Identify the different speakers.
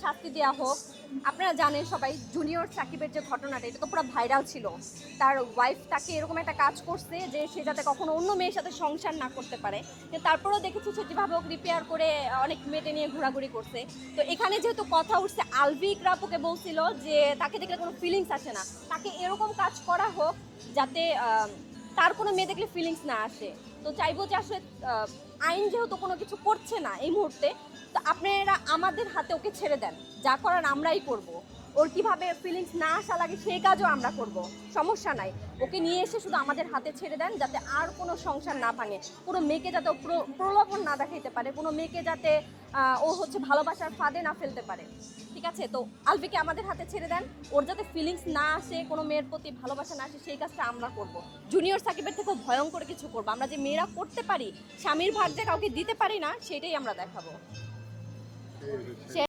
Speaker 1: শাস্তি দেওয়া হোক। আপনারা জানেন সবাই জুনিয়র সাকিবের যে ঘটনাটা, এটা তো পুরো ভাইরাল ছিল। তার ওয়াইফ তাকে এরকম একটা কাজ করছে যে সে যাতে কখনো অন্য মেয়ের সাথে সংসার না করতে পারে। কিন্তু তারপরেও দেখেছি সে যেভাবে ওকে রিপেয়ার করে অনেক মেয়েটে নিয়ে ঘোরাঘুরি করছে। তো এখানে যেহেতু কথা উঠছে, আলভিক রাপুকে বলছিল যে তাকে দেখলে কোনো ফিলিংস আসে না, তাকে এরকম কাজ করা হোক যাতে তার কোনো মেয়ে দেখলে ফিলিংস না আসে। তো চাইবো যে আসলে আইন যেহেতু কোনো কিছু করছে না এই মুহূর্তে, তো আপনারা আমাদের হাতে ওকে ছেড়ে দেন, যা করার আমরাই করব। ওর কিভাবে ফিলিংস না আসা লাগে সেই কাজও আমরা করব, সমস্যা নাই। ওকে নিয়ে এসে শুধু আমাদের হাতে ছেড়ে দেন, যাতে আর কোনো সংসার না ভাঙে, কোনো মেয়েকে যাতে ও প্রলোভন না দেখাইতে পারে, কোনো মেয়েকে যাতে ও হচ্ছে ভালোবাসার ফাঁদে না ফেলতে পারে। ঠিক আছে, তো আলভিকে আমাদের হাতে ছেড়ে দেন। ওর যাতে ফিলিংস না আসে, কোনো মেয়ের প্রতি ভালোবাসা না আসে, সেই কাজটা আমরা করব। জুনিয়র সাকিবের থেকেও ভয়ঙ্কর কিছু করবো আমরা, যে মেয়েরা করতে পারি, স্বামীর ভাগ যে কাউকে দিতে পারি না, সেটাই আমরা দেখাবো।